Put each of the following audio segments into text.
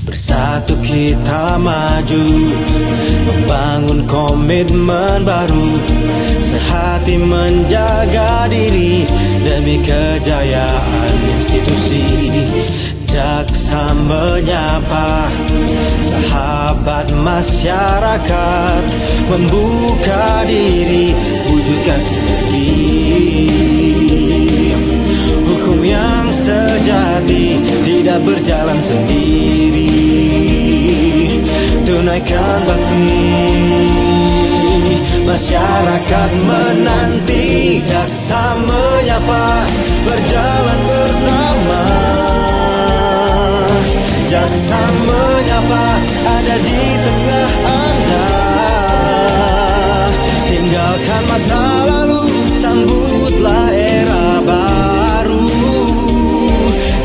Bersatu kita maju, membangun komitmen baru, sehati menjaga diri demi kejayaan institusi. Jaksa menyapa sahabat masyarakat, membuka diri, wujudkan sinergi. Hukum yang sejati tidak berjalan sendiri. Tunaikan bakti, masyarakat menanti. Jaksa menyapa, berjalan bersama. Jaksa menyapa, ada di tengah Anda. Tinggalkan masa lalu, sambutlah era baru.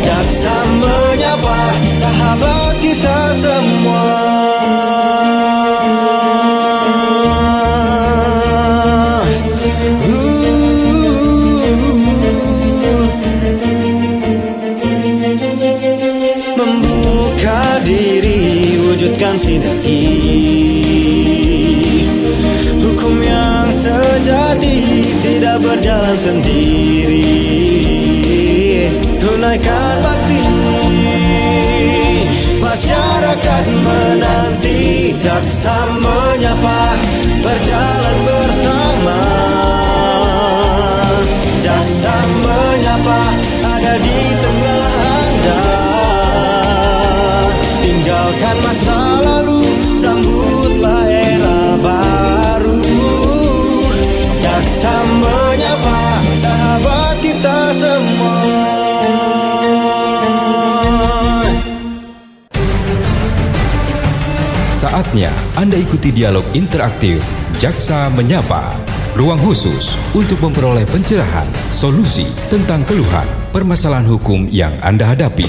Jaksa menyapa, sahabat kita semua. Membuka diri, wujudkan sinergi. Hukum yang sejati tidak berjalan sendiri. Tunaikan bakti, masyarakat menanti. Jaksa menyapa, berjalan bersama. Jaksa menyapa, ada di tengah Anda. Tinggalkan masa lalu, sambutlah era baru. Jaksa menyapa, sahabat kita semua. Saatnya Anda ikuti dialog interaktif Jaksa Menyapa, ruang khusus untuk memperoleh pencerahan, solusi tentang keluhan, permasalahan hukum yang Anda hadapi.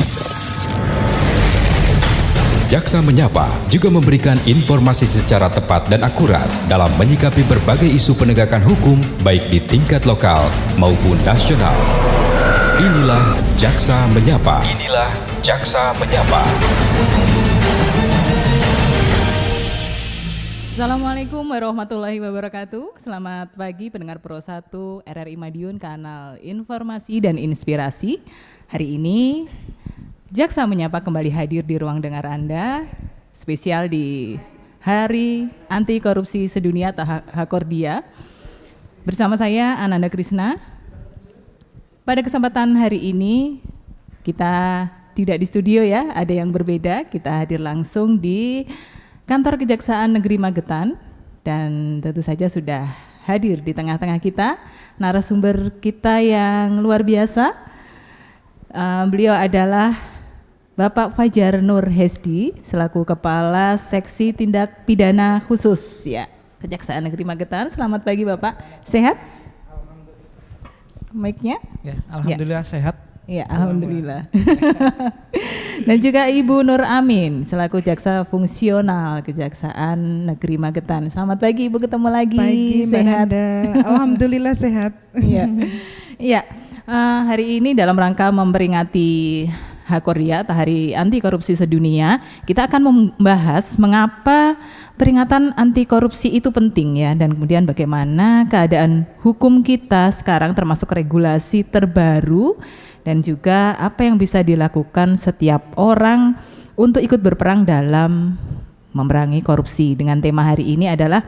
Jaksa Menyapa juga memberikan informasi secara tepat dan akurat dalam menyikapi berbagai isu penegakan hukum baik di tingkat lokal maupun nasional. Inilah Jaksa Menyapa. Inilah Jaksa Menyapa. Assalamualaikum warahmatullahi wabarakatuh. Selamat pagi pendengar Pro 1 RRI Madiun, kanal informasi dan inspirasi. Hari ini Jaksa Menyapa kembali hadir di ruang dengar Anda, spesial di Hari Anti Korupsi Sedunia atau Hakordia. Bersama saya Ananda Krisna. Pada kesempatan hari ini kita tidak di studio ya, ada yang berbeda. Kita hadir langsung di Kantor Kejaksaan Negeri Magetan, dan tentu saja sudah hadir di tengah-tengah kita narasumber kita yang luar biasa. Beliau adalah Bapak Fajar Nur Hesdi selaku Kepala Seksi Tindak Pidana Khusus ya Kejaksaan Negeri Magetan. Selamat pagi Bapak, sehat? Mic-nya? Ya, alhamdulillah ya. Sehat. Ya, alhamdulillah. Dan juga Ibu Nur Amin selaku Jaksa Fungsional Kejaksaan Negeri Magetan. Selamat pagi Ibu, ketemu lagi. Pagi, sehat? Alhamdulillah sehat. Iya. Iya. Hari ini dalam rangka memperingati Hakordia atau Hari Anti Korupsi Sedunia, kita akan membahas mengapa peringatan anti korupsi itu penting ya, dan kemudian bagaimana keadaan hukum kita sekarang termasuk regulasi terbaru, dan juga apa yang bisa dilakukan setiap orang untuk ikut berperang dalam memerangi korupsi. Dengan tema hari ini adalah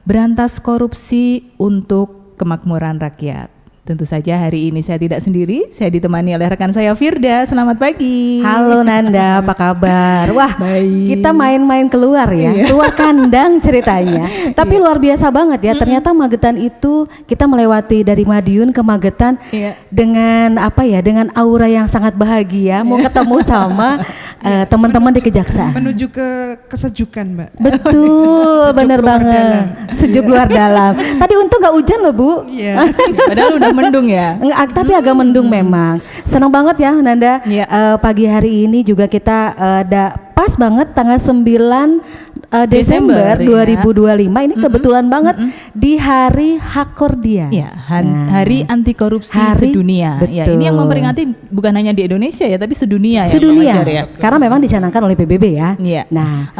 berantas korupsi untuk kemakmuran rakyat. Tentu saja hari ini saya tidak sendiri, saya ditemani oleh rekan saya Firda. Selamat pagi. Halo Nanda, apa kabar? Wah, baik. Kita main-main keluar ya, keluar kandang ceritanya. Tapi luar biasa banget ya, ternyata Magetan itu kita melewati dari Madiun ke Magetan dengan apa ya, dengan aura yang sangat bahagia, mau ketemu sama teman-teman di Kejaksaan. Menuju ke kesejukan Mbak. Betul, bener banget. Dalam. Sejuk luar dalam. Tadi untung gak hujan loh Bu. Iya. Padahal udah mendung ya. Enggak, tapi agak mendung memang. Senang banget ya Nanda. Pagi hari ini juga kita ada pas banget tanggal 9 Desember ya. 2025 ini kebetulan banget di Hari Hakordia. Ya, Hari Anti Korupsi Sedunia. Ya, ini yang memperingati bukan hanya di Indonesia ya, tapi sedunia, sedunia. ya, Pak Fajar, ya. Karena memang dicanangkan oleh PBB ya. Iya. Nah,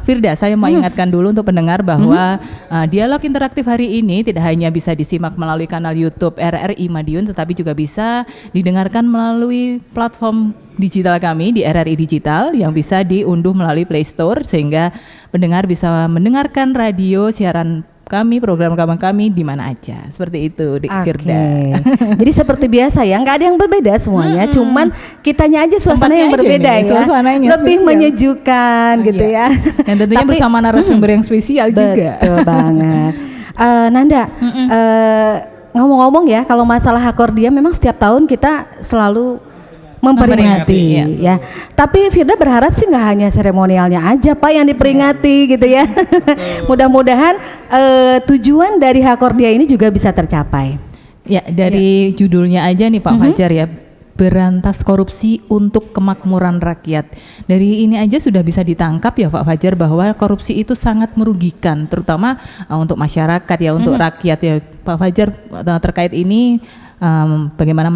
Firda, saya mau ingatkan dulu untuk pendengar bahwa dialog interaktif hari ini tidak hanya bisa disimak melalui kanal YouTube RRI Madiun, tetapi juga bisa didengarkan melalui platform digital kami di RRI Digital yang bisa diunduh melalui Play Store, sehingga pendengar bisa mendengarkan radio siaran kami, program kami di mana aja. Seperti itu, Firda. Jadi seperti biasa ya, nggak ada yang berbeda semuanya, cuman kitanya aja suasana Tempatnya yang aja berbeda nih, ya, suasananya lebih spesial. menyejukkan gitu Iya. ya. Dan tentunya bersama narasumber yang spesial juga. Betul banget. Nanda, ngomong-ngomong ya, kalau masalah Hakordia memang setiap tahun kita selalu memperingati ya. Tapi Firda berharap sih nggak hanya seremonialnya aja Pak yang diperingati gitu ya. Mudah-mudahan tujuan dari Hakordia ini juga bisa tercapai. Ya, dari judulnya aja nih Pak Fajar ya, berantas korupsi untuk kemakmuran rakyat. Dari ini aja sudah bisa ditangkap ya Pak Fajar bahwa korupsi itu sangat merugikan, terutama untuk masyarakat ya, untuk rakyat ya. Pak Fajar terkait ini bagaimana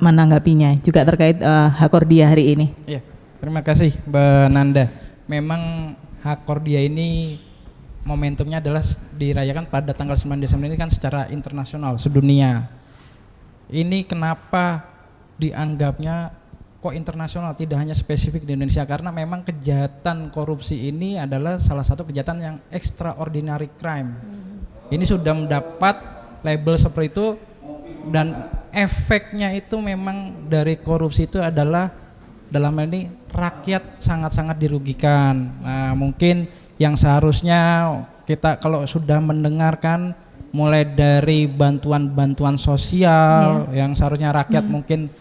menanggapinya juga terkait Hakordia hari ini? Ya, terima kasih Mbak Nanda. Memang Hakordia ini momentumnya adalah dirayakan pada tanggal 9 Desember ini kan secara internasional, sedunia. Ini kenapa dianggapnya kok internasional, tidak hanya spesifik di Indonesia, karena memang kejahatan korupsi ini adalah salah satu kejahatan yang extraordinary crime. Ini sudah mendapat label seperti itu, dan efeknya itu memang dari korupsi itu adalah dalam hal ini rakyat sangat-sangat dirugikan. Nah, mungkin yang seharusnya kita kalau sudah mendengarkan mulai dari bantuan-bantuan sosial yang seharusnya rakyat mungkin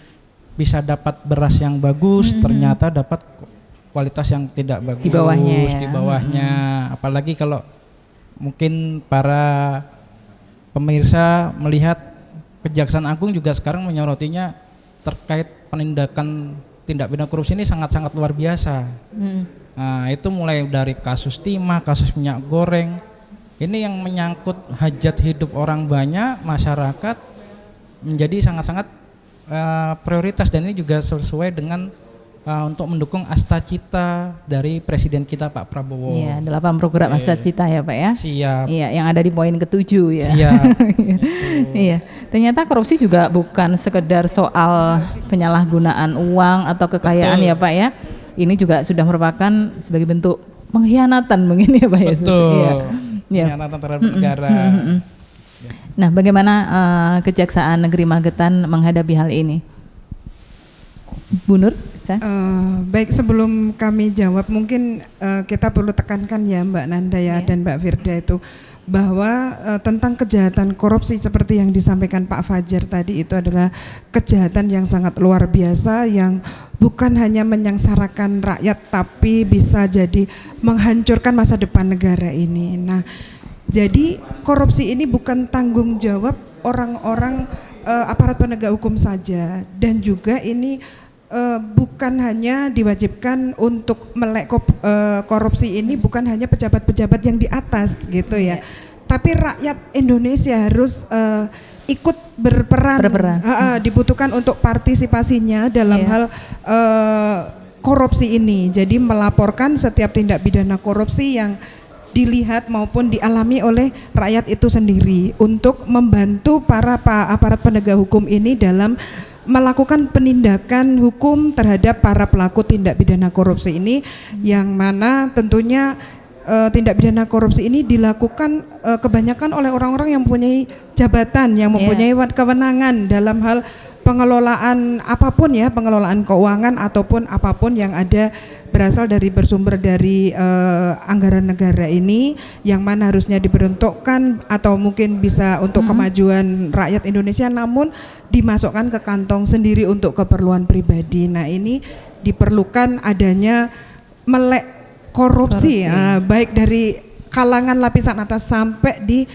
bisa dapat beras yang bagus, ternyata dapat kualitas yang tidak bagus di bawahnya ya. Di bawahnya. Apalagi kalau mungkin para pemirsa melihat Kejaksaan Agung juga sekarang menyorotinya terkait penindakan tindak pidana korupsi ini sangat-sangat luar biasa. Nah, itu mulai dari kasus timah, kasus minyak goreng. Ini yang menyangkut hajat hidup orang banyak, masyarakat menjadi sangat-sangat prioritas, dan ini juga sesuai dengan untuk mendukung asta-cita dari Presiden kita Pak Prabowo. Iya, 8 program asta-cita ya Pak ya. Siap. Iya, yang ada di poin ke-7 ya. Siap. Iya, ternyata korupsi juga bukan sekedar soal penyalahgunaan uang atau kekayaan ya Pak ya. Ini juga sudah merupakan sebagai bentuk pengkhianatan mungkin ya Pak ya. Betul. Iya. Pengkhianatan terhadap negara. Nah, bagaimana Kejaksaan Negeri Magetan menghadapi hal ini? Bu Nur, bisa? Baik, sebelum kami jawab mungkin kita perlu tekankan ya Mbak Nanda ya dan Mbak Firda itu bahwa tentang kejahatan korupsi seperti yang disampaikan Pak Fajar tadi, itu adalah kejahatan yang sangat luar biasa yang bukan hanya menyengsarakan rakyat tapi bisa jadi menghancurkan masa depan negara ini. Nah, jadi korupsi ini bukan tanggung jawab orang-orang aparat penegak hukum saja, dan juga ini bukan hanya diwajibkan untuk melek korupsi ini bukan hanya pejabat-pejabat yang di atas gitu ya, tapi rakyat Indonesia harus ikut berperan. Dibutuhkan untuk partisipasinya dalam hal korupsi ini. Jadi melaporkan setiap tindak pidana korupsi yang dilihat maupun dialami oleh rakyat itu sendiri, untuk membantu para aparat penegak hukum ini dalam melakukan penindakan hukum terhadap para pelaku tindak pidana korupsi ini, yang mana tentunya tindak pidana korupsi ini dilakukan kebanyakan oleh orang-orang yang mempunyai jabatan, yang mempunyai kewenangan dalam hal pengelolaan apapun ya, pengelolaan keuangan ataupun apapun yang ada bersumber dari anggaran negara ini, yang mana harusnya diperuntukkan atau mungkin bisa untuk kemajuan rakyat Indonesia, namun dimasukkan ke kantong sendiri untuk keperluan pribadi. Nah, ini diperlukan adanya melek korupsi. Baik dari kalangan lapisan atas sampai di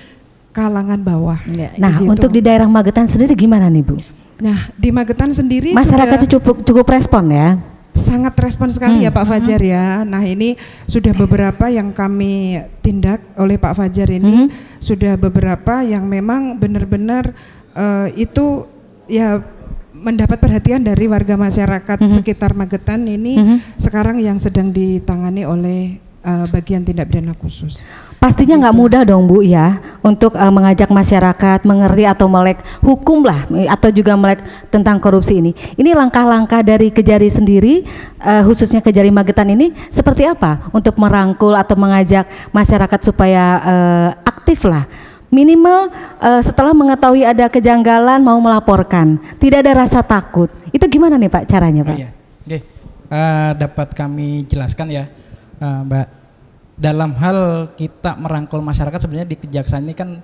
kalangan bawah. Nah, gitu. Untuk di daerah Magetan sendiri gimana nih Bu? Nah, di Magetan sendiri masyarakat cukup respon ya? sangat respon sekali ya Pak Fajar ya. Nah ini sudah beberapa yang kami tindak oleh Pak Fajar ini, sudah beberapa yang memang benar-benar itu ya mendapat perhatian dari warga masyarakat sekitar Magetan ini sekarang yang sedang ditangani oleh bagian tindak pidana khusus. Pastinya nggak mudah dong Bu ya untuk mengajak masyarakat mengerti atau melek hukum lah atau juga melek tentang korupsi ini. Ini langkah-langkah dari Kejari sendiri khususnya Kejari Magetan ini seperti apa untuk merangkul atau mengajak masyarakat supaya aktif lah. Minimal setelah mengetahui ada kejanggalan mau melaporkan, tidak ada rasa takut. Itu gimana nih Pak caranya Pak? Iya. Oke. Dapat kami jelaskan ya Mbak. Dalam hal kita merangkul masyarakat sebenarnya di Kejaksaan ini kan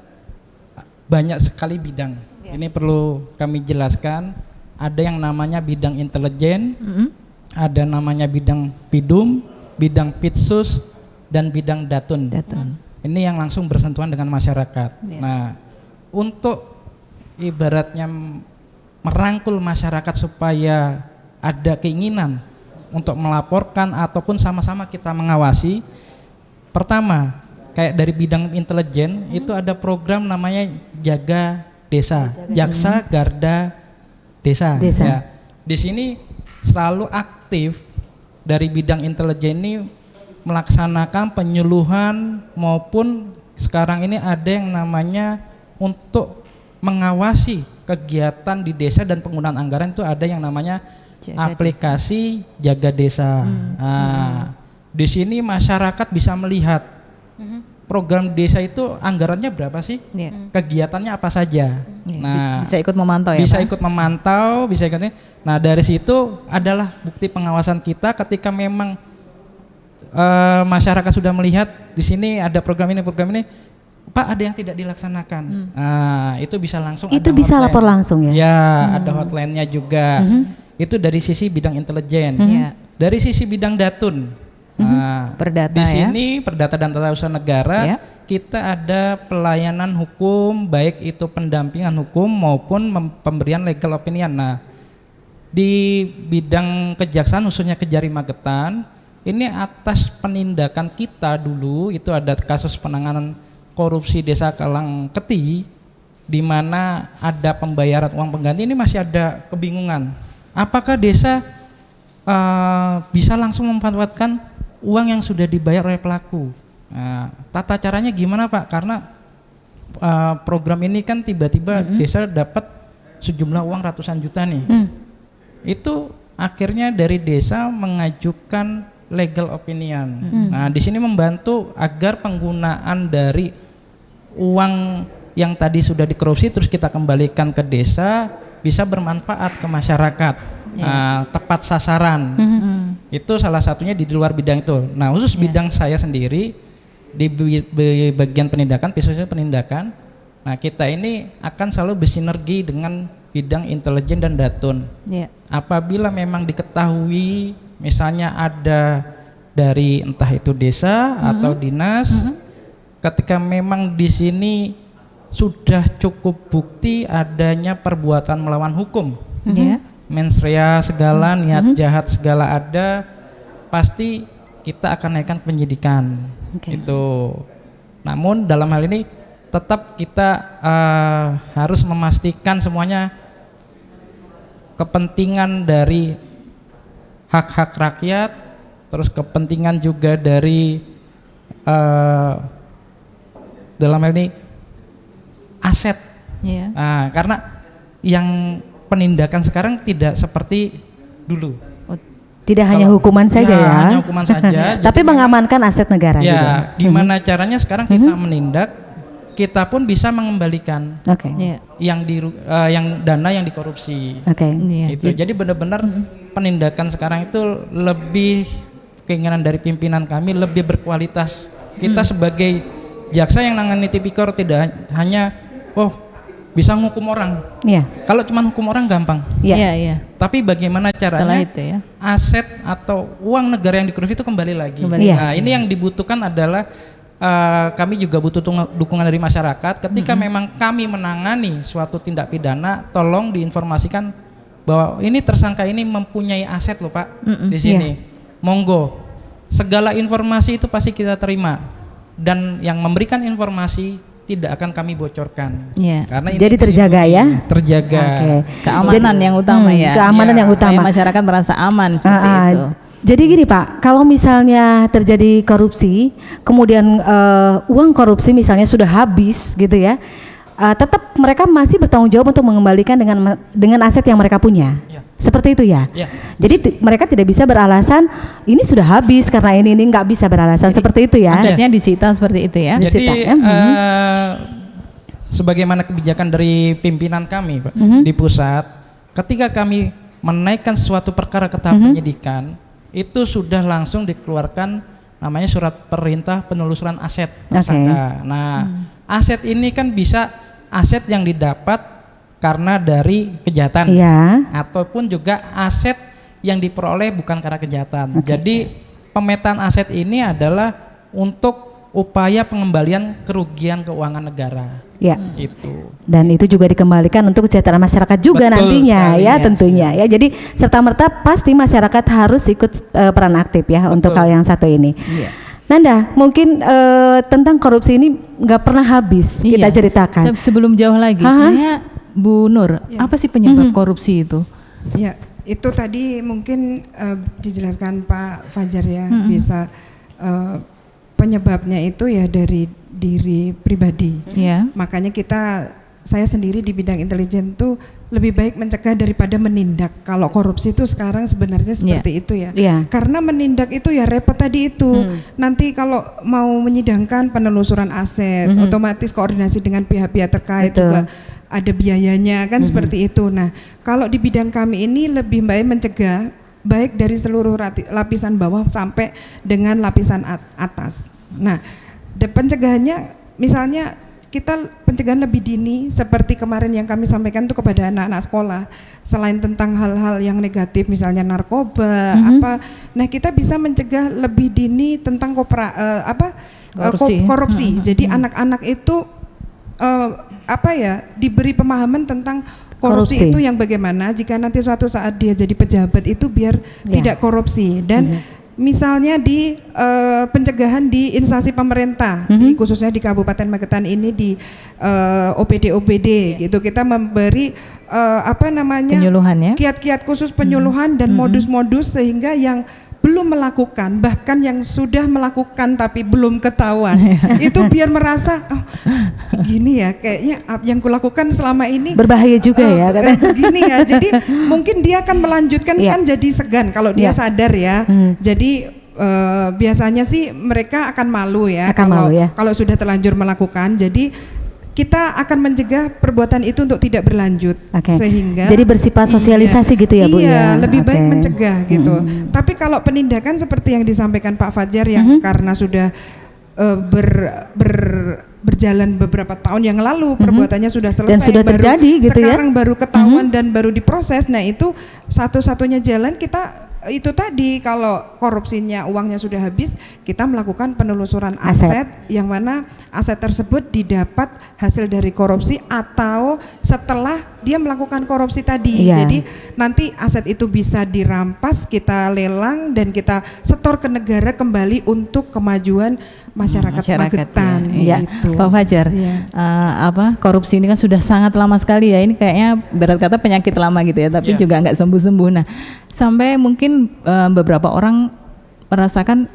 banyak sekali bidang. Ini perlu kami jelaskan. Ada yang namanya bidang intelijen, ada namanya bidang pidum, bidang pitsus, dan bidang datun. Ini yang langsung bersentuhan dengan masyarakat. Nah, untuk ibaratnya merangkul masyarakat supaya ada keinginan untuk melaporkan ataupun sama-sama kita mengawasi. Pertama, kayak dari bidang intelijen itu ada program namanya Jaga Desa, Jaksa Garda Desa. Ya. Di sini selalu aktif dari bidang intelijen ini melaksanakan penyuluhan maupun sekarang ini ada yang namanya untuk mengawasi kegiatan di desa dan penggunaan anggaran itu ada yang namanya aplikasi Jaga Desa. Di sini masyarakat bisa melihat program desa itu anggarannya berapa sih, kegiatannya apa saja. Nah, bisa ikut memantau ya. Bisa Pak? ikut memantau, bisa ikut. Nah dari situ adalah bukti pengawasan kita ketika memang masyarakat sudah melihat di sini ada program ini, Pak ada yang tidak dilaksanakan. Nah itu bisa langsung. Itu bisa lapor langsung ya? Ya ada hotline-nya juga. Itu dari sisi bidang intelijen. Dari sisi bidang datun. Nah, Perdata di ya? sini Perdata dan Tata Usaha Negara kita ada pelayanan hukum baik itu pendampingan hukum maupun pemberian legal opinion. Nah, di bidang kejaksaan khususnya Kejari Magetan ini atas penindakan kita dulu itu ada kasus penanganan korupsi Desa Kalangketi di mana ada pembayaran uang pengganti. Ini masih ada kebingungan. Apakah desa bisa langsung memanfaatkan uang yang sudah dibayar oleh pelaku? Nah, tata caranya gimana Pak? Karena program ini kan tiba-tiba desa dapat sejumlah uang ratusan juta nih. Itu akhirnya dari desa mengajukan legal opinion. Nah, di sini membantu agar penggunaan dari uang yang tadi sudah dikorupsi terus kita kembalikan ke desa bisa bermanfaat ke masyarakat, tepat sasaran. Itu salah satunya di luar bidang itu. Nah, khusus bidang saya sendiri di bagian penindakan, khususnya penindakan. Nah, kita ini akan selalu bersinergi dengan bidang intelijen dan datun. Apabila memang diketahui misalnya ada dari entah itu desa atau dinas, ketika memang di sini sudah cukup bukti adanya perbuatan melawan hukum, mens rea segala, niat jahat segala ada, pasti kita akan naikkan penyidikan. Itu. Namun dalam hal ini tetap kita harus memastikan semuanya kepentingan dari hak-hak rakyat, terus kepentingan juga dari dalam hal ini aset. Karena yang penindakan sekarang tidak seperti dulu. Tidak hanya hukuman saja ya. Hanya hukuman saja. Tapi mengamankan aset negara ya, juga. gimana caranya sekarang kita menindak, kita pun bisa mengembalikan yang dana yang dikorupsi. Itu. Jadi benar-benar penindakan sekarang itu lebih keinginan dari pimpinan kami lebih berkualitas. Kita sebagai jaksa yang nangani tipikor tidak hanya bisa menghukum orang. Kalau cuma hukum orang gampang. Tapi bagaimana caranya itu aset atau uang negara yang dikorupsi itu kembali lagi. Nah, ini yang dibutuhkan adalah kami juga butuh dukungan dari masyarakat. Ketika memang kami menangani suatu tindak pidana, tolong diinformasikan bahwa ini tersangka ini mempunyai aset loh Pak di sini. Monggo, segala informasi itu pasti kita terima dan yang memberikan informasi tidak akan kami bocorkan. Karena ini jadi terjaga ya. Terjaga. Keamanan yang utama ya. Keamanan yang utama. Supaya masyarakat merasa aman seperti itu. Jadi gini Pak, kalau misalnya terjadi korupsi, kemudian uang korupsi misalnya sudah habis gitu ya, tetap mereka masih bertanggung jawab untuk mengembalikan dengan aset yang mereka punya. Seperti itu ya. Jadi mereka tidak bisa beralasan ini sudah habis karena ini nggak bisa beralasan. Jadi, seperti itu ya. Asetnya disita seperti itu ya. Jadi sebagaimana kebijakan dari pimpinan kami Pak, di pusat, ketika kami menaikkan suatu perkara ke tahap penyidikan, itu sudah langsung dikeluarkan namanya surat perintah penelusuran aset tersangka. Nah, aset ini kan bisa aset yang didapat karena dari kejahatan, ataupun juga aset yang diperoleh bukan karena kejahatan. Jadi pemetaan aset ini adalah untuk upaya pengembalian kerugian keuangan negara. Itu. Dan itu juga dikembalikan untuk kesejahteraan masyarakat juga. Betul nantinya sekali, ya tentunya ya. Jadi serta merta pasti masyarakat harus ikut peran aktif ya. Betul. Untuk hal yang satu ini. Nanda, mungkin tentang korupsi ini nggak pernah habis kita ceritakan. Sebelum jauh lagi, sebenarnya Bu Nur, apa sih penyebab korupsi itu? Ya, itu tadi mungkin dijelaskan Pak Fajar ya, bisa penyebabnya itu ya dari diri pribadi. Makanya saya sendiri di bidang intelijen tuh lebih baik mencegah daripada menindak. Kalau korupsi itu sekarang sebenarnya seperti itu ya. Karena menindak itu ya repot tadi itu. Nanti kalau mau menyidangkan penelusuran aset, otomatis koordinasi dengan pihak-pihak terkait juga ada biayanya kan seperti itu. Nah, kalau di bidang kami ini lebih baik mencegah, baik dari seluruh lapisan bawah sampai dengan lapisan atas. Nah, pencegahannya misalnya kita pencegahan lebih dini seperti kemarin yang kami sampaikan itu kepada anak-anak sekolah, selain tentang hal-hal yang negatif misalnya narkoba nah kita bisa mencegah lebih dini tentang korupsi. Jadi anak-anak itu diberi pemahaman tentang korupsi itu yang bagaimana jika nanti suatu saat dia jadi pejabat itu biar tidak korupsi. Dan misalnya di pencegahan di instansi pemerintah, khususnya di Kabupaten Magetan ini di OPD gitu, kita memberi penyuluhan ya, kiat-kiat khusus penyuluhan dan modus-modus sehingga yang belum melakukan, bahkan yang sudah melakukan tapi belum ketahuan itu biar merasa gini ya, kayaknya yang kulakukan selama ini berbahaya juga ya gini ya, jadi mungkin dia akan melanjutkan kan jadi segan kalau dia sadar ya. Jadi biasanya sih mereka akan malu ya kalau sudah terlanjur melakukan. Jadi kita akan mencegah perbuatan itu untuk tidak berlanjut, sehingga jadi bersifat sosialisasi gitu ya Bu ya. Lebih baik mencegah gitu. Tapi kalau penindakan seperti yang disampaikan Pak Fajar yang karena sudah berjalan beberapa tahun yang lalu perbuatannya sudah selesai dan sudah terjadi gitu sekarang baru ketahuan dan baru diproses. Nah, itu satu-satunya jalan kita itu tadi, kalau korupsinya uangnya sudah habis, kita melakukan penelusuran aset yang mana aset tersebut didapat hasil dari korupsi atau setelah dia melakukan korupsi tadi. Jadi nanti aset itu bisa dirampas, kita lelang dan kita setor ke negara kembali untuk kemajuan masyarakat Magetan. Gitu. Pak Fajar, korupsi ini kan sudah sangat lama sekali ya. Ini kayaknya berat kata penyakit lama gitu ya, tapi juga nggak sembuh-sembuh. Nah, sampai mungkin beberapa orang merasakan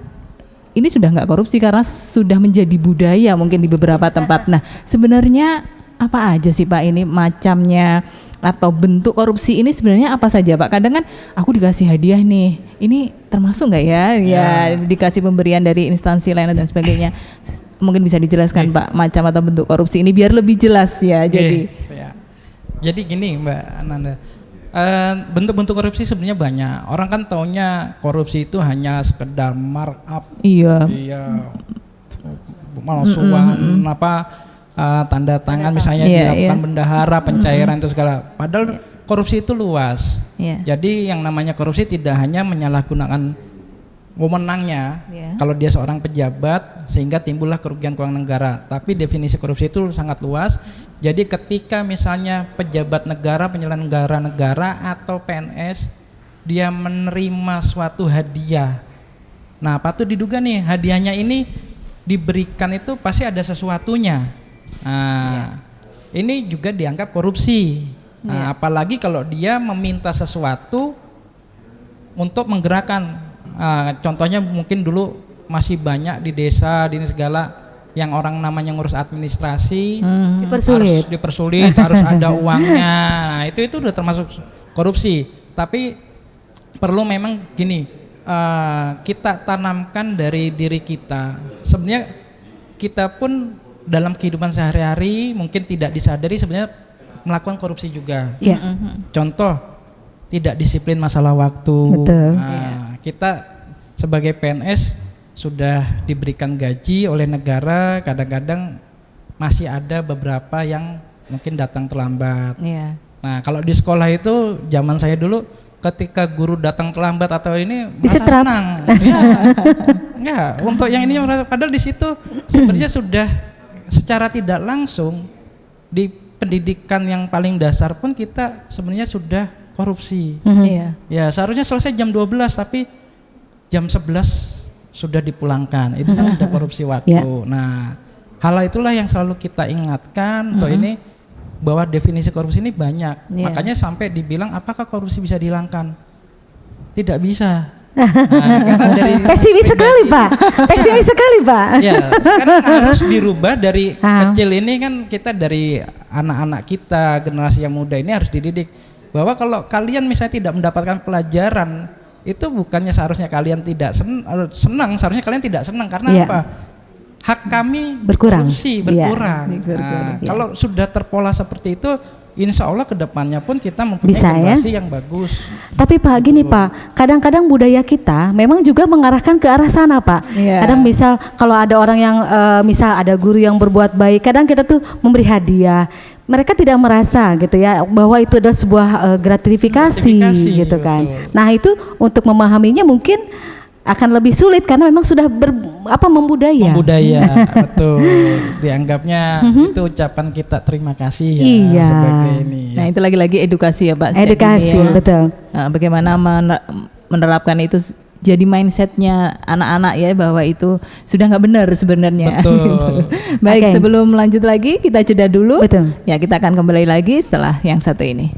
ini sudah nggak korupsi karena sudah menjadi budaya mungkin di beberapa tempat. Nah, sebenarnya apa aja sih Pak ini macamnya atau bentuk korupsi ini sebenarnya apa saja Pak? Kadang kan aku dikasih hadiah nih, ini termasuk nggak ya? Ya dikasih pemberian dari instansi lain dan sebagainya. Mungkin bisa dijelaskan Pak macam atau bentuk korupsi ini biar lebih jelas ya. Jadi gini Mbak Nanda, bentuk-bentuk korupsi sebenarnya banyak. Orang kan taunya korupsi itu hanya sekedar markup, malsuan tanda tangan misalnya dilakukan bendahara, pencairan itu segala. Padahal korupsi itu luas. Jadi yang namanya korupsi tidak hanya menyalahgunakan wewenangnya kalau dia seorang pejabat sehingga timbullah kerugian keuangan negara. Tapi definisi korupsi itu sangat luas. Jadi ketika misalnya pejabat negara, penyelenggara negara atau PNS dia menerima suatu hadiah. Nah, patut diduga nih hadiahnya ini diberikan itu pasti ada sesuatunya. Nah, ini juga dianggap korupsi. Nah, apalagi kalau dia meminta sesuatu untuk menggerakkan. Contohnya mungkin dulu masih banyak di desa, di ini segala yang orang namanya ngurus administrasi, dipersulit, harus ada uangnya. Nah, itu udah termasuk korupsi. Tapi perlu memang gini, kita tanamkan dari diri kita. Sebenarnya kita pun dalam kehidupan sehari-hari mungkin tidak disadari sebenarnya melakukan korupsi juga. Contoh, tidak disiplin masalah waktu. Betul. Kita sebagai PNS sudah diberikan gaji oleh negara, kadang-kadang masih ada beberapa yang mungkin datang terlambat. Nah, kalau di sekolah itu zaman saya dulu ketika guru datang terlambat atau ini merasa senang. Ya, untuk yang ini padahal di situ sebenarnya sudah secara tidak langsung di pendidikan yang paling dasar pun kita sebenarnya sudah korupsi. Ya, seharusnya selesai jam 12 tapi jam 11 sudah dipulangkan, itu kan sudah korupsi waktu. Nah, hal itulah yang selalu kita ingatkan untuk ini bahwa definisi korupsi ini banyak. Makanya sampai dibilang apakah korupsi bisa dihilangkan? Tidak bisa. Karena dari pesimis sekali Pak. Pesimis sekali Pak. Ya, sekarang harus dirubah dari kecil ini kan kita dari anak-anak kita, generasi yang muda ini harus dididik bahwa kalau kalian misalnya tidak mendapatkan pelajaran itu bukannya seharusnya kalian tidak senang, seharusnya kalian tidak senang karena apa? Hak kami berkurang. Kalau sudah terpola seperti itu, insya Allah kedepannya pun kita mempunyai generasi yang bagus. Tapi Pak gini Pak, kadang-kadang budaya kita memang juga mengarahkan ke arah sana Pak. Kadang misal kalau ada orang yang misal ada guru yang berbuat baik, kadang kita tuh memberi hadiah. Mereka tidak merasa gitu ya bahwa itu adalah sebuah gratifikasi gitu kan. Betul. Nah itu untuk memahaminya mungkin akan lebih sulit karena memang sudah membudaya. Betul. Dianggapnya itu ucapan kita terima kasih ya sebagai ini. Nah itu lagi-lagi edukasi ya Pak. Edukasi betul. Bagaimana menerapkan itu jadi mindsetnya anak-anak ya bahwa itu sudah nggak benar sebenarnya. Betul. Baik, sebelum lanjut lagi kita jeda dulu. Betul. Ya kita akan kembali lagi setelah yang satu ini.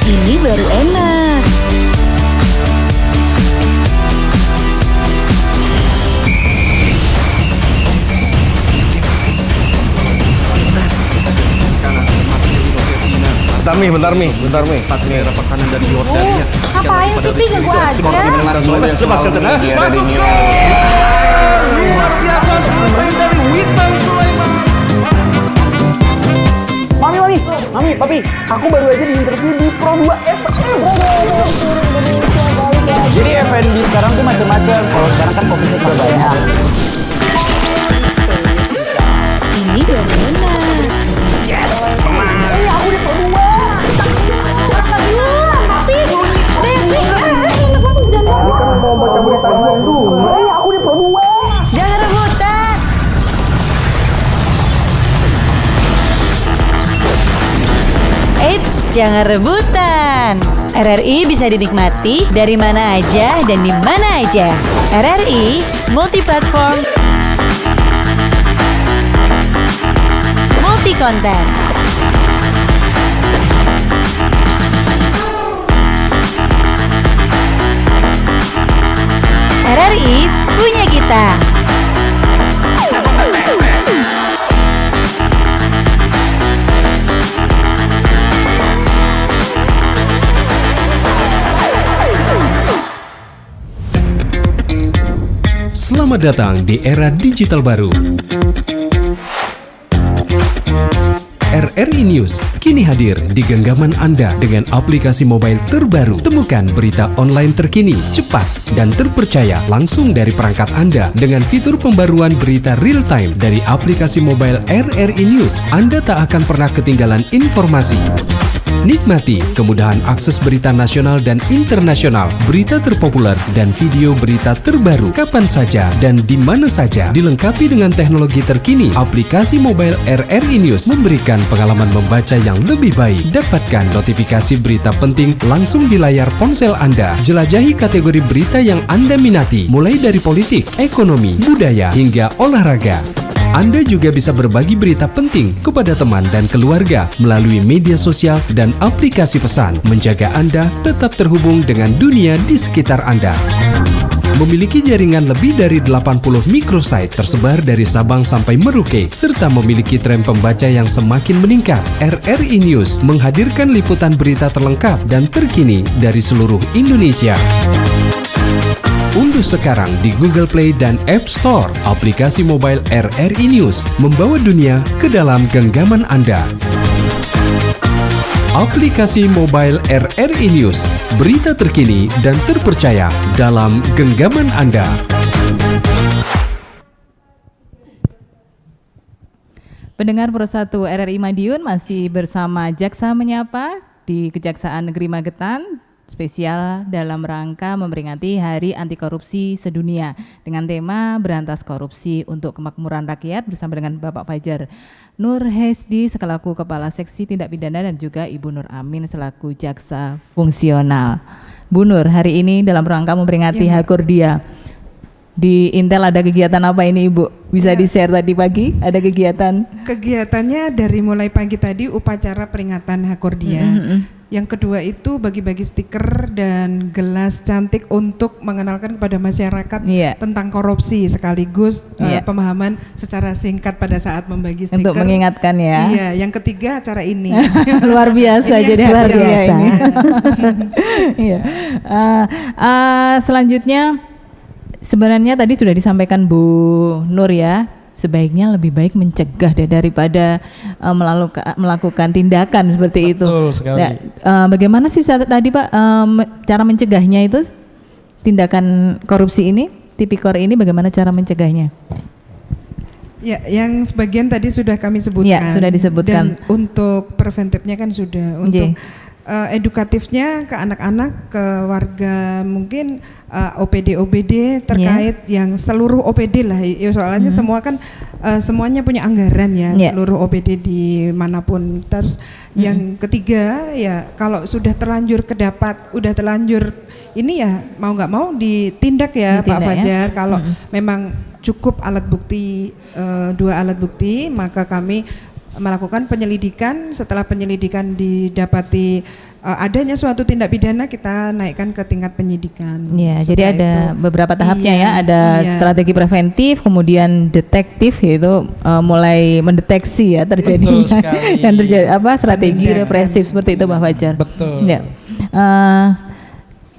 Ini baru enak. Bentar Mi. Daerah pekanan dan Yordania. Ngapain sih Pi ganggu aja? Lepaskan tenang. Masuk luar biasa selesai dari Witan Sulaiman. Mami, Papi, aku baru aja diinterview di Pro 2 FM. Jadi F&B sekarang tuh macam-macam. Kalau sekarang kan fokusnya ke banyak. Ini baru enak. Yes, menang. Aku di Pro 2. Jangan rebutan. Eits, jangan rebutan. RRI bisa dinikmati dari mana aja dan di mana aja. RRI multiplatform, multi konten. RRI punya kita. Selamat datang di era digital baru. RRI News kini hadir di genggaman Anda dengan aplikasi mobile terbaru. Temukan berita online terkini, cepat, dan terpercaya langsung dari perangkat Anda dengan fitur pembaruan berita real time dari aplikasi mobile RRI News. Anda tak akan pernah ketinggalan informasi. Nikmati kemudahan akses berita nasional dan internasional, berita terpopuler dan video berita terbaru kapan saja dan di mana saja. Dilengkapi dengan teknologi terkini, aplikasi mobile RRI News memberikan pengalaman membaca yang lebih baik. Dapatkan notifikasi berita penting langsung di layar ponsel Anda. Jelajahi kategori berita yang Anda minati, mulai dari politik, ekonomi, budaya, hingga olahraga. Anda juga bisa berbagi berita penting kepada teman dan keluarga melalui media sosial dan aplikasi pesan, menjaga Anda tetap terhubung dengan dunia di sekitar Anda. Memiliki jaringan lebih dari 80 microsite tersebar dari Sabang sampai Merauke, serta memiliki tren pembaca yang semakin meningkat. RRI News menghadirkan liputan berita terlengkap dan terkini dari seluruh Indonesia. Unduh sekarang di Google Play dan App Store aplikasi mobile RRI News, membawa dunia ke dalam genggaman Anda. Aplikasi mobile RRI News, berita terkini dan terpercaya dalam genggaman Anda. Pendengar Pro 1 RRI Madiun masih bersama Jaksa Menyapa di Kejaksaan Negeri Magetan, spesial dalam rangka memperingati Hari Anti Korupsi Sedunia dengan tema Berantas Korupsi untuk Kemakmuran Rakyat bersama dengan Bapak Fajar Nur Hesdi selaku Kepala Seksi Tindak Pidana dan juga Ibu Nur Amin selaku Jaksa Fungsional. Bu Nur, hari ini dalam rangka memperingati Hakordia di Intel ada kegiatan apa ini Ibu? Bisa di-share tadi pagi ada kegiatan? Kegiatannya dari mulai pagi tadi upacara peringatan Hakordia. Yang kedua itu bagi-bagi stiker dan gelas cantik untuk mengenalkan kepada masyarakat tentang korupsi sekaligus pemahaman secara singkat pada saat membagi stiker. Untuk mengingatkan ya. Iya, yang ketiga acara ini. Luar biasa jadi luar biasa. ini. Iya. Selanjutnya sebenarnya tadi sudah disampaikan Bu Nur ya. Sebaiknya lebih baik mencegah daripada melakukan tindakan seperti itu. Betul sekali. Bagaimana sih tadi Pak cara mencegahnya itu tindakan korupsi ini, tipikor ini bagaimana cara mencegahnya? Ya, yang sebagian tadi sudah kami sebutkan. Ya, sudah disebutkan. Dan untuk preventifnya kan sudah. Untuk edukatifnya ke anak-anak, ke warga mungkin OPD terkait yang seluruh OPD lah. Ya, soalnya semua kan semuanya punya anggaran ya, seluruh OPD dimanapun. Terus yang ketiga ya kalau sudah terlanjur udah terlanjur ini ya mau nggak mau ditindak ya Pak Fajar. Kalau memang cukup alat bukti 2 alat bukti maka kami melakukan penyelidikan. Setelah penyelidikan didapati adanya suatu tindak pidana, kita naikkan ke tingkat penyidikan. Iya, jadi ada beberapa tahapnya ya. Ada strategi preventif, kemudian detektif yaitu mulai mendeteksi ya terjadinya dan terjadi strategi represif seperti itu Pak Fajar. Betul. Ya.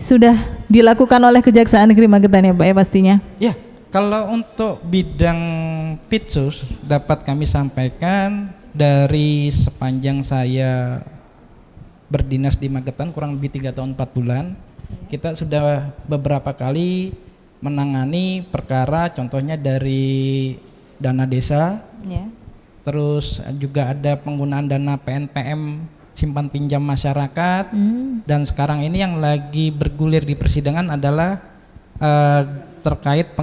Sudah dilakukan oleh Kejaksaan Negeri Magetan ya Pak ya pastinya. Ya. Kalau untuk bidang Pitsus dapat kami sampaikan dari sepanjang saya berdinas di Magetan kurang lebih 3 tahun 4 bulan, kita sudah beberapa kali menangani perkara contohnya dari dana desa, terus juga ada penggunaan dana PNPM simpan pinjam masyarakat, dan sekarang ini yang lagi bergulir di persidangan adalah terkait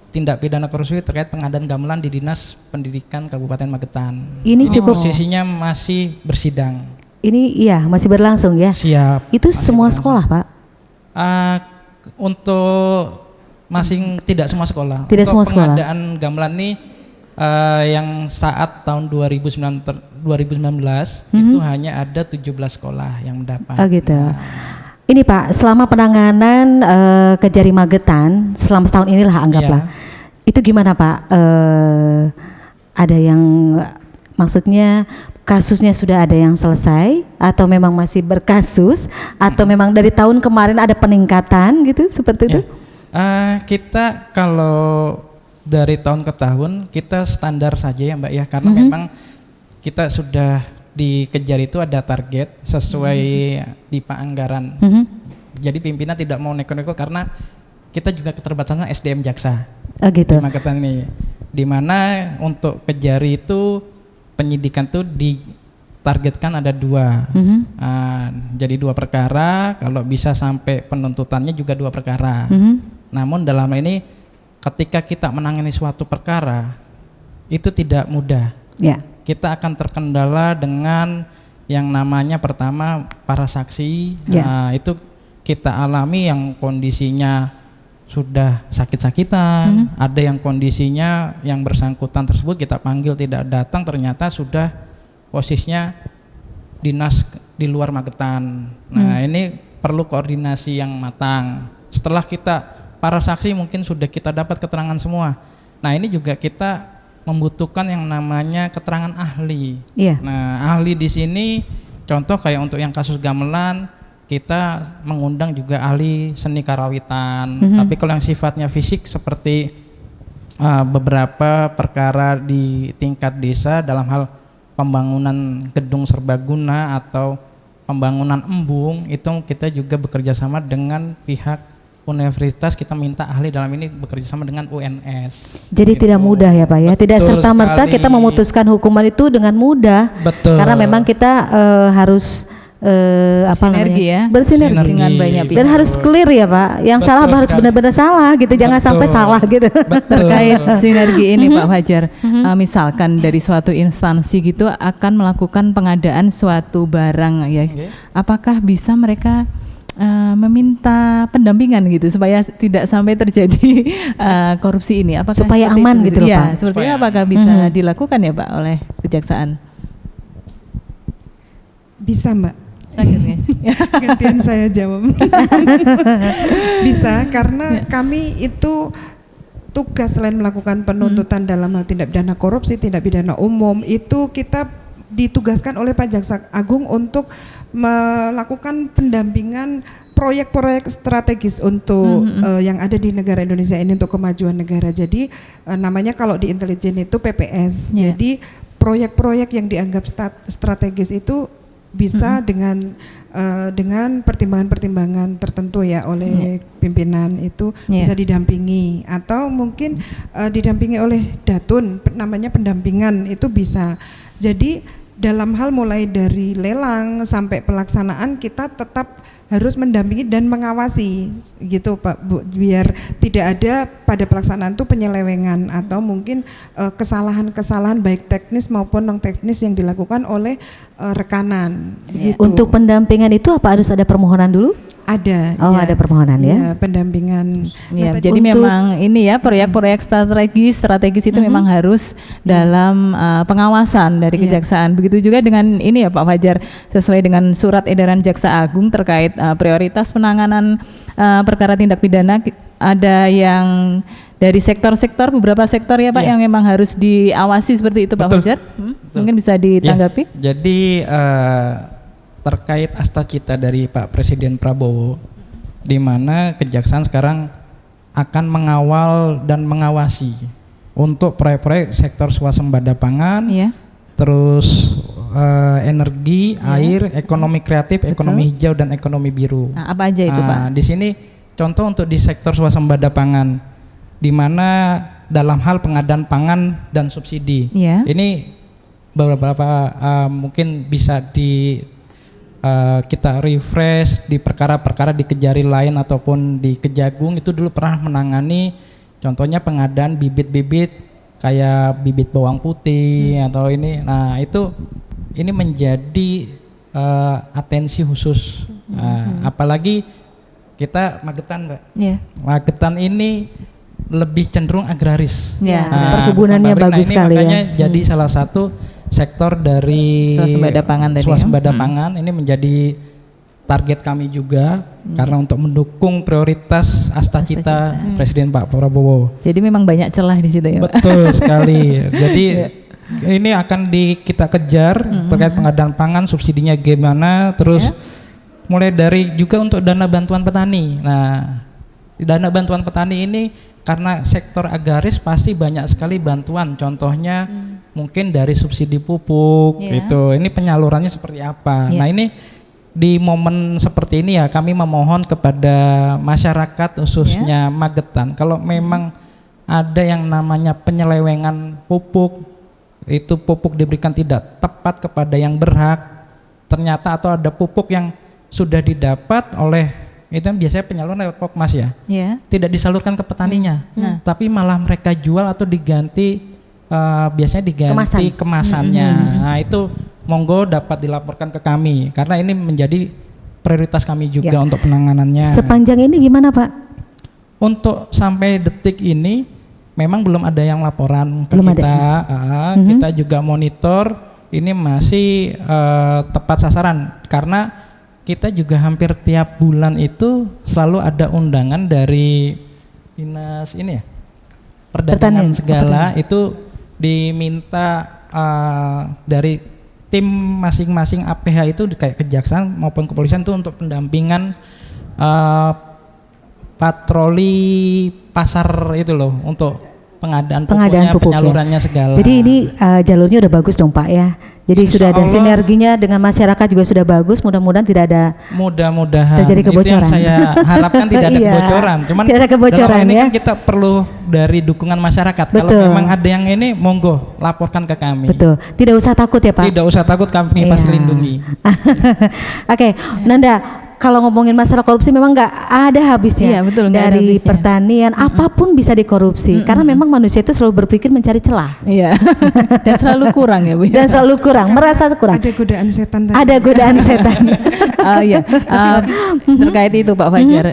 tindak pidana korupsi terkait pengadaan gamelan di Dinas Pendidikan Kabupaten Magetan. Ini cukup posisinya masih bersidang. Ini iya masih berlangsung ya. Siap. Itu semua sekolah Pak? Untuk tidak semua sekolah. Tidak semua sekolah. Pengadaan gamelan ini yang saat tahun 2019 itu hanya ada 17 sekolah yang mendapat. Oh gitu. Ini Pak, selama penanganan Kejari Magetan selama setahun inilah anggaplah, itu gimana Pak? Ada yang maksudnya kasusnya sudah ada yang selesai atau memang masih berkasus atau memang dari tahun kemarin ada peningkatan gitu seperti itu? Kita kalau dari tahun ke tahun kita standar saja ya Mbak ya, karena memang kita sudah di Kejari itu ada target sesuai di anggaran. Jadi pimpinan tidak mau neko-neko karena kita juga keterbatasan SDM jaksa. Oh gitu. Di Magetan ini, di mana untuk Kejari itu penyidikan tuh targetkan ada 2. Jadi 2 perkara, kalau bisa sampai penuntutannya juga 2 perkara. Namun dalam ini ketika kita menangani suatu perkara itu tidak mudah. Kita akan terkendala dengan yang namanya pertama para saksi. Nah, itu kita alami yang kondisinya sudah sakit-sakitan, ada yang kondisinya yang bersangkutan tersebut kita panggil tidak datang, ternyata sudah posisinya dinas di luar Magetan. Nah, ini perlu koordinasi yang matang. Setelah kita para saksi mungkin sudah kita dapat keterangan semua. Nah, ini juga kita membutuhkan yang namanya keterangan ahli. Nah, ahli di sini contoh kayak untuk yang kasus gamelan kita mengundang juga ahli seni karawitan. Tapi kalau yang sifatnya fisik seperti beberapa perkara di tingkat desa dalam hal pembangunan gedung serbaguna atau pembangunan embung, itu kita juga bekerja sama dengan pihak universitas, kita minta ahli dalam ini bekerja sama dengan UNS. Jadi tidak mudah ya Pak ya, tidak serta-merta kita memutuskan hukuman itu dengan mudah. Karena memang kita harus sinergi ya, bersinergi dengan banyak pihak dan harus clear ya Pak, yang salah harus benar-benar salah gitu, jangan sampai salah gitu. Terkait sinergi ini Pak Fajar, misalkan dari suatu instansi gitu akan melakukan pengadaan suatu barang ya, apakah bisa mereka meminta pendampingan gitu supaya tidak sampai terjadi korupsi ini? Apakah supaya aman gitu loh Pak? Sepertinya apakah bisa dilakukan ya Pak oleh kejaksaan? Bisa Mbak. Sakit kan? Gantian saya jawab. Bisa, karena kami itu tugas selain melakukan penuntutan dalam hal tindak pidana korupsi, tindak pidana umum, itu kita ditugaskan oleh Pak Jaksa Agung untuk melakukan pendampingan proyek-proyek strategis untuk yang ada di negara Indonesia ini untuk kemajuan negara. Jadi namanya kalau di intelijen itu PPS. Jadi proyek-proyek yang dianggap strategis itu bisa dengan pertimbangan-pertimbangan tertentu ya oleh pimpinan itu bisa didampingi, atau mungkin didampingi oleh Datun, namanya pendampingan itu bisa. Jadi dalam hal mulai dari lelang sampai pelaksanaan kita tetap harus mendampingi dan mengawasi gitu Pak Bu, biar tidak ada pada pelaksanaan itu penyelewengan atau mungkin kesalahan-kesalahan baik teknis maupun non teknis yang dilakukan oleh rekanan gitu. Untuk pendampingan itu apa harus ada permohonan dulu? Ada. Oh ya, ada permohonan ya. Pendampingan. Ya, jadi memang ini ya proyek-proyek strategis itu memang harus dalam pengawasan dari kejaksaan. Begitu juga dengan ini ya Pak Fajar, sesuai dengan surat edaran Jaksa Agung terkait prioritas penanganan perkara tindak pidana, ada yang dari sektor-sektor, beberapa sektor ya Pak yang memang harus diawasi seperti itu Pak Fajar. Mungkin bisa ditanggapi. Jadi terkait asta-cita dari Pak Presiden Prabowo, di mana kejaksaan sekarang akan mengawal dan mengawasi untuk proyek-proyek sektor swasembada pangan, terus energi, air, ekonomi kreatif, ekonomi hijau dan ekonomi biru. Nah, apa aja itu Pak? Di sini contoh untuk di sektor swasembada pangan, di mana dalam hal pengadaan pangan dan subsidi, ini beberapa mungkin bisa kita refresh di perkara-perkara di Kejari lain ataupun di Kejagung, itu dulu pernah menangani contohnya pengadaan bibit-bibit kayak bibit bawang putih atau ini. Nah, ini menjadi atensi khusus. Apalagi kita Magetan Mbak. Magetan ini lebih cenderung agraris. Perkebunannya bagus sekali makanya jadi salah satu sektor dari swasembada pangan tadi. Swasembada pangan ini menjadi target kami juga karena untuk mendukung prioritas asta-cita Presiden Pak Prabowo. Jadi memang banyak celah di situ ya Pak. Betul sekali. Jadi ini akan kita kejar terkait pengadaan pangan, subsidinya gimana, terus mulai dari juga untuk dana bantuan petani. Nah, dana bantuan petani ini karena sektor agraris pasti banyak sekali bantuan, contohnya mungkin dari subsidi pupuk gitu. Ini penyalurannya seperti apa? Nah, ini di momen seperti ini ya kami memohon kepada masyarakat khususnya Magetan, kalau memang ada yang namanya penyelewengan pupuk itu pupuk diberikan tidak tepat kepada yang berhak, ternyata atau ada pupuk yang sudah didapat oleh itu kan biasanya penyaluran lewat Pokmas ya, tidak disalurkan ke petaninya, tapi malah mereka jual atau diganti biasanya diganti kemasannya. Nah itu monggo dapat dilaporkan ke kami karena ini menjadi prioritas kami juga untuk penanganannya. Sepanjang ini gimana Pak? Untuk sampai detik ini memang belum ada yang laporan ke kita. Kita juga monitor ini masih tepat sasaran karena kita juga hampir tiap bulan itu selalu ada undangan dari dinas ini ya perdagangan segala itu diminta dari tim masing-masing APH itu kayak kejaksaan maupun kepolisian itu untuk pendampingan patroli pasar itu loh untuk pengadaan pupuk, penyalurannya segala. Jadi ini jalurnya udah bagus dong Pak ya. Jadi Insya sudah ada Allah, sinerginya dengan masyarakat juga sudah bagus. Mudah-mudahan tidak ada terjadi kebocoran. Itu yang saya harapkan tidak ada kebocoran. Cuman tidak ada kebocoran ini ya. Kan kita perlu dari dukungan masyarakat. Kalau memang ada yang ini, monggo laporkan ke kami. Betul. Tidak usah takut ya Pak. Tidak usah takut, kami pasti lindungi. Oke, Nanda. Kalau ngomongin masalah korupsi memang nggak ada habisnya. Betul, dari ada habisnya. Pertanian apapun bisa dikorupsi karena memang manusia itu selalu berpikir mencari celah. Dan selalu kurang ya Bu. Dan selalu kurang, merasa kurang. Ada godaan setan. Ada godaan setan. Terkait itu Pak Fajar,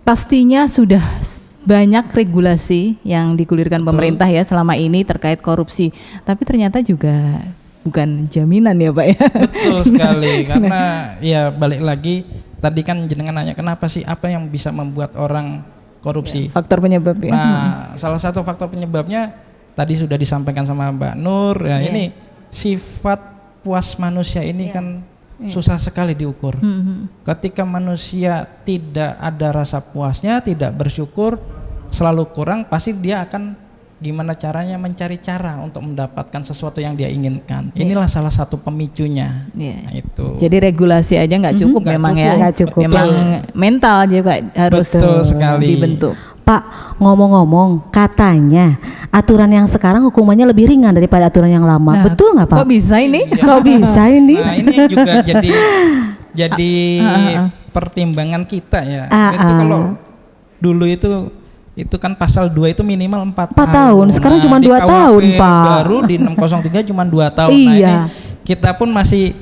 pastinya sudah banyak regulasi yang digulirkan pemerintah ya selama ini terkait korupsi. Tapi ternyata juga bukan jaminan ya Pak ya. Betul sekali karena ya balik lagi tadi kan jenengan nanya kenapa sih apa yang bisa membuat orang korupsi. Faktor penyebabnya. Nah, salah satu faktor penyebabnya tadi sudah disampaikan sama Mbak Nur ya ini sifat puas manusia ini kan susah sekali diukur. Ketika manusia tidak ada rasa puasnya, tidak bersyukur, selalu kurang, pasti dia akan gimana caranya mencari cara untuk mendapatkan sesuatu yang dia inginkan. Inilah salah satu pemicunya. Nah, itu. Jadi regulasi aja nggak cukup memang ya. Nggak cukup. Memang mental juga harus dibentuk. Pak, ngomong-ngomong, katanya aturan yang sekarang hukumannya lebih ringan daripada aturan yang lama. Nah, betul nggak Pak? Kok bisa ini? Kok bisa ini? Nah, ini juga jadi pertimbangan kita ya. Itu kalau dulu itu kan pasal 2 itu minimal 4 tahun. Sekarang cuma 2 tahun Pak. Baru di 603 cuma 2 tahun. Nah ini kita pun masih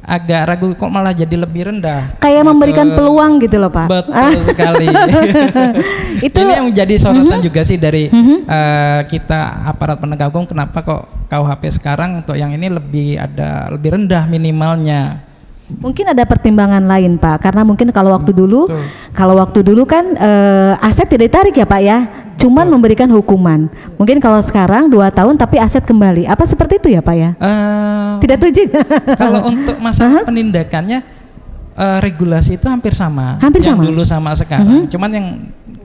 agak ragu kok malah jadi lebih rendah. Kayak memberikan peluang gitu loh Pak. Betul sekali. Ini yang menjadi sorotan juga sih dari kita aparat penegak hukum, kenapa kok KUHP sekarang untuk yang ini lebih rendah minimalnya. Mungkin ada pertimbangan lain Pak, karena mungkin kalau waktu dulu kan aset tidak ditarik ya Pak ya, cuman memberikan hukuman. Mungkin kalau sekarang 2 tahun tapi aset kembali, apa seperti itu ya Pak ya? Tidak tujuh. Kalau untuk masalah penindakannya regulasi itu hampir sama. Yang dulu sama sekarang. Cuman yang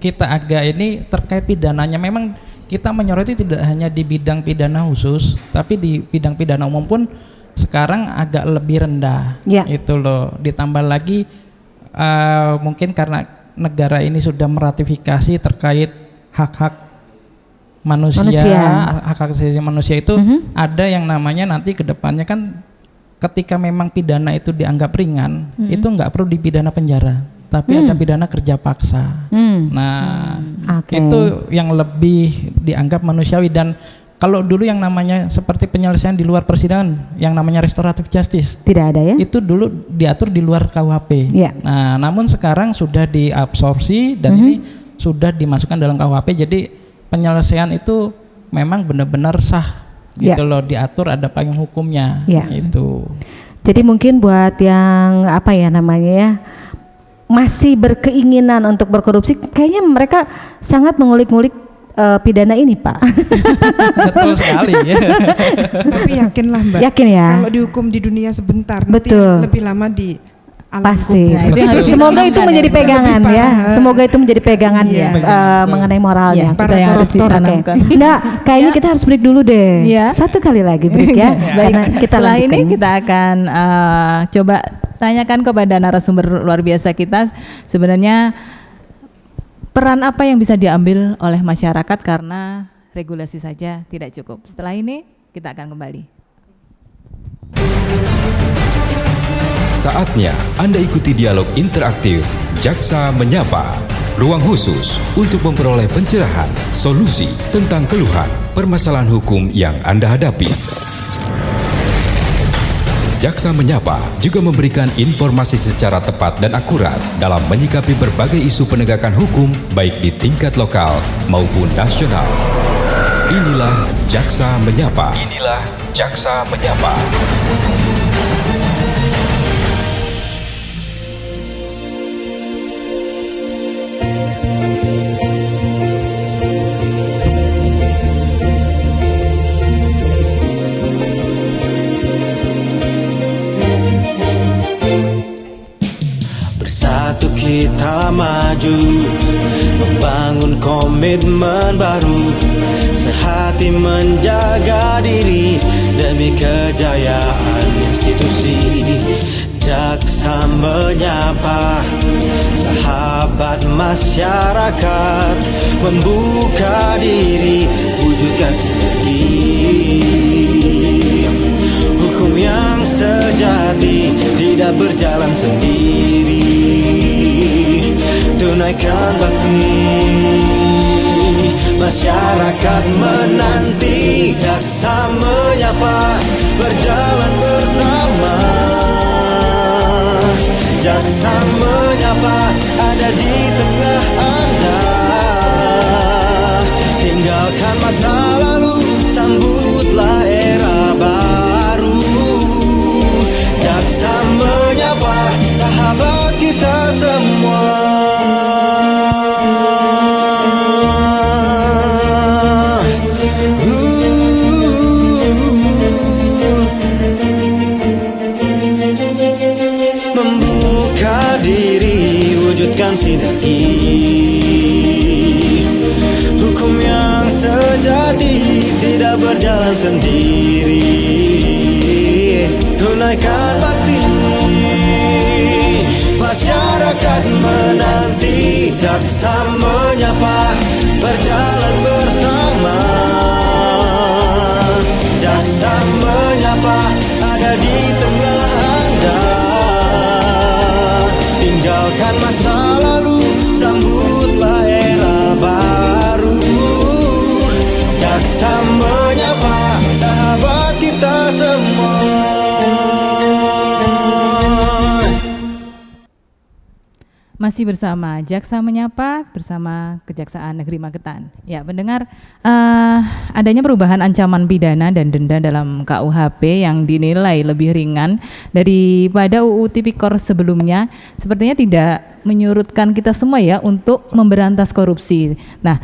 kita agak ini terkait pidananya, memang kita menyoroti tidak hanya di bidang pidana khusus, tapi di bidang pidana umum pun sekarang agak lebih rendah, itu loh. Ditambah lagi mungkin karena negara ini sudah meratifikasi terkait hak-hak manusia. Hak asasi manusia itu ada yang namanya nanti kedepannya kan ketika memang pidana itu dianggap ringan, itu nggak perlu dipidana penjara, tapi ada pidana kerja paksa. Nah, itu yang lebih dianggap manusiawi. Dan kalau dulu yang namanya seperti penyelesaian di luar persidangan, yang namanya restoratif justice, tidak ada ya? Itu dulu diatur di luar KUHP. Nah, namun sekarang sudah diabsorpsi dan ini sudah dimasukkan dalam KUHP. Jadi penyelesaian itu memang benar-benar sah, gitu loh, diatur ada payung hukumnya. Itu. Jadi mungkin buat yang apa ya namanya ya, masih berkeinginan untuk berkorupsi, kayaknya mereka sangat mengulik-ngulik pidana ini Pak. Betul sekali ya. Tapi yakinlah Mbak, yakin ya, kalau dihukum di dunia sebentar, betul, nanti lebih lama di alam pasti. Nah, semoga itu menjadi pegangan ya. Semoga itu menjadi pegangan mengenai moralnya. Kita yang harus ditanamkan. Nah, kayaknya kita harus break dulu deh. Satu kali lagi break ya. Baik, setelah ini kita akan coba tanyakan kepada narasumber luar biasa kita, sebenarnya peran apa yang bisa diambil oleh masyarakat karena regulasi saja tidak cukup. Setelah ini kita akan kembali. Saatnya Anda ikuti dialog interaktif Jaksa Menyapa. Ruang khusus untuk memperoleh pencerahan, solusi tentang keluhan, permasalahan hukum yang Anda hadapi. Jaksa Menyapa juga memberikan informasi secara tepat dan akurat dalam menyikapi berbagai isu penegakan hukum baik di tingkat lokal maupun nasional. Inilah Jaksa Menyapa. Inilah Jaksa Menyapa. Bersatu kita maju, membangun komitmen baru, sehati menjaga diri demi kejayaan institusi. Jaksa Menyapa, sahabat masyarakat, membuka diri, wujudkan sinergi. Hukum yang sejati tidak berjalan sendiri. Tunaikan bakti, masyarakat menanti. Jaksa Menyapa, berjalan bersama. Jaksa Menyapa, ada di tengah Anda. Tinggalkan masa lalu, sambutlah era baru. Jaksa Menyapa, sahabat kita semua. Membuka diri, wujudkan sinergi. Hukum yang sejati tidak berjalan sendiri. Tunaikan bakti, masyarakat menanti. Jaksa Menyapa, berjalan bersama. Jaksa Menyapa, ada di tengah Anda. Tinggalkan masa lalu, sambutlah era baru. Jaksa Menyapa, sahabat kita semua. Masih bersama Jaksa Menyapa bersama Kejaksaan Negeri Magetan. Ya, pendengar, adanya perubahan ancaman pidana dan denda dalam KUHP yang dinilai lebih ringan daripada UU Tipikor sebelumnya sepertinya tidak menyurutkan kita semua ya untuk memberantas korupsi. Nah,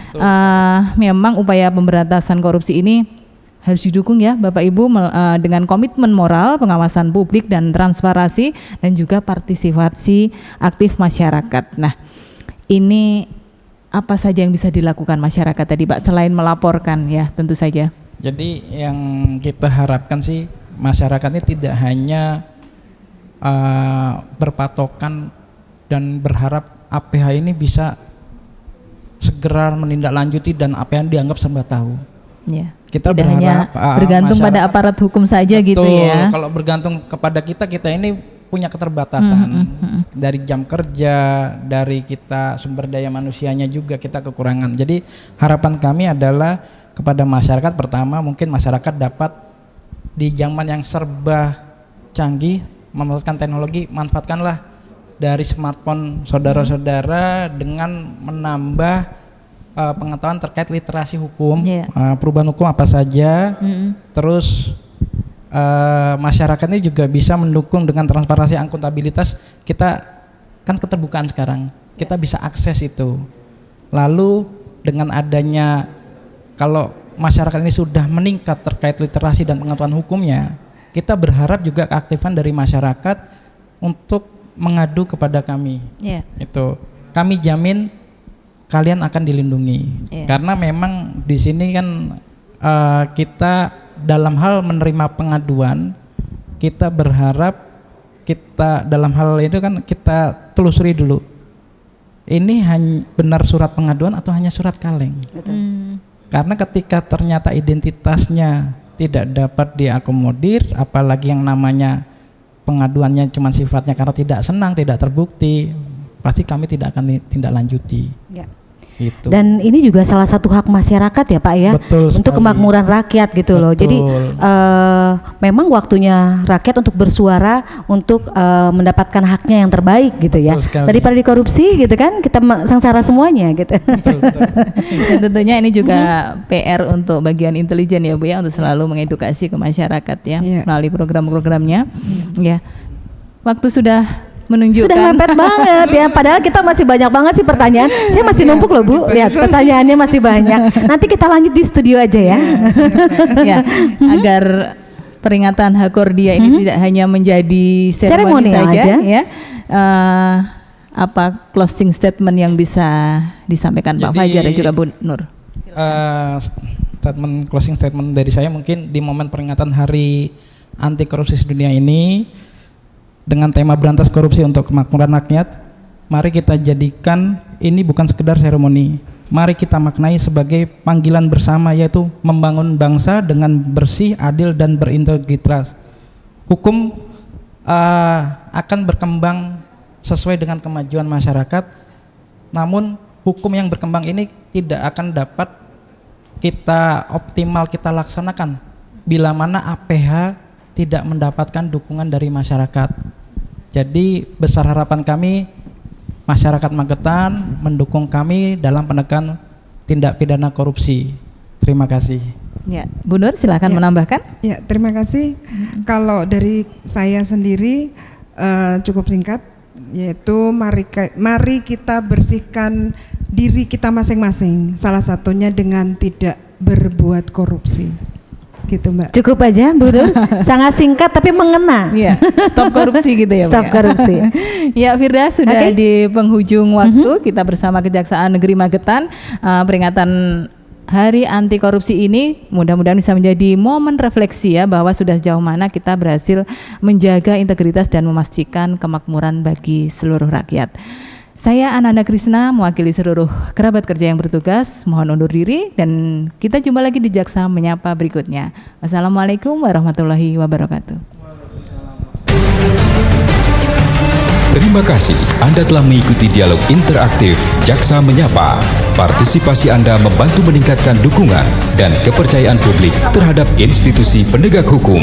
memang upaya pemberantasan korupsi ini harus didukung ya Bapak Ibu dengan komitmen moral, pengawasan publik dan transparansi dan juga partisipasi aktif masyarakat. Nah, ini apa saja yang bisa dilakukan masyarakat tadi Pak selain melaporkan ya tentu saja. Jadi yang kita harapkan sih masyarakat ini tidak hanya berpatokan dan berharap APH ini bisa segera menindaklanjuti dan apa yang dianggap serba tahu. Ya. Kita tidak berharap hanya bergantung pada aparat hukum saja. Betul, gitu ya. Kalau bergantung kepada kita ini punya keterbatasan dari jam kerja, dari kita sumber daya manusianya juga kita kekurangan. Jadi harapan kami adalah kepada masyarakat, pertama mungkin masyarakat dapat di zaman yang serba canggih memanfaatkan teknologi, manfaatkanlah dari smartphone saudara-saudara dengan menambah pengetahuan terkait literasi hukum, perubahan hukum apa saja, terus masyarakat ini juga bisa mendukung dengan transparansi, akuntabilitas. Kita kan keterbukaan sekarang, kita bisa akses itu. Lalu dengan adanya, kalau masyarakat ini sudah meningkat terkait literasi dan pengetahuan hukumnya, kita berharap juga keaktifan dari masyarakat untuk mengadu kepada kami. Itu kami jamin kalian akan dilindungi, karena memang di sini kan kita dalam hal menerima pengaduan, kita berharap kita dalam hal itu kan kita telusuri dulu, ini hanya benar surat pengaduan atau hanya surat kaleng. Karena ketika ternyata identitasnya tidak dapat diakomodir, apalagi yang namanya pengaduannya cuma sifatnya karena tidak senang, tidak terbukti, pasti kami tidak akan tindak lanjuti. Ya. Gitu. Dan ini juga salah satu hak masyarakat ya Pak ya, Betul untuk sekali. kemakmuran rakyat gitu loh. Jadi memang waktunya rakyat untuk bersuara, untuk mendapatkan haknya yang terbaik gitu ya. Daripada dikorupsi gitu kan, kita sengsara semuanya gitu. Betul. Dan tentunya ini juga PR untuk bagian intelijen ya Bu ya, untuk selalu mengedukasi ke masyarakat ya, melalui program-programnya. Ya, waktu sudah menunjukkan. Sudah mepet banget ya, padahal kita masih banyak banget sih pertanyaan. Saya masih numpuk loh Bu, lihat pertanyaannya masih banyak. Nanti kita lanjut di studio aja ya. Ya, agar peringatan Hakordia ini tidak hanya menjadi seremoni saja ya. Apa closing statement yang bisa disampaikan Pak Fajar dan juga Bu Nur? Closing statement dari saya mungkin di momen peringatan Hari Anti Korupsi Sedunia ini, dengan tema berantas korupsi untuk kemakmuran rakyat, mari kita jadikan ini bukan sekedar seremoni. Mari kita maknai sebagai panggilan bersama, yaitu membangun bangsa dengan bersih, adil, dan berintegritas. Hukum akan berkembang sesuai dengan kemajuan masyarakat, namun hukum yang berkembang ini tidak akan dapat kita optimal kita laksanakan bila mana APH tidak mendapatkan dukungan dari masyarakat. Jadi besar harapan kami masyarakat Magetan mendukung kami dalam penegakan tindak pidana korupsi. Terima kasih. Ya, Bu Nur silakan menambahkan. Ya, terima kasih. Kalau dari saya sendiri cukup singkat, yaitu mari kita bersihkan diri kita masing-masing. Salah satunya dengan tidak berbuat korupsi. Gitu Mbak. Cukup aja Bu Nur, sangat singkat tapi mengena. Iya, stop korupsi gitu ya. Stop korupsi. Ya Firda, sudah di penghujung waktu kita bersama Kejaksaan Negeri Magetan, peringatan Hari Anti Korupsi ini mudah-mudahan bisa menjadi momen refleksi ya, bahwa sudah sejauh mana kita berhasil menjaga integritas dan memastikan kemakmuran bagi seluruh rakyat. Saya Ananda Krisna mewakili seluruh kerabat kerja yang bertugas, mohon undur diri dan kita jumpa lagi di Jaksa Menyapa berikutnya. Wassalamualaikum warahmatullahi wabarakatuh. Terima kasih Anda telah mengikuti dialog interaktif Jaksa Menyapa. Partisipasi Anda membantu meningkatkan dukungan dan kepercayaan publik terhadap institusi penegak hukum.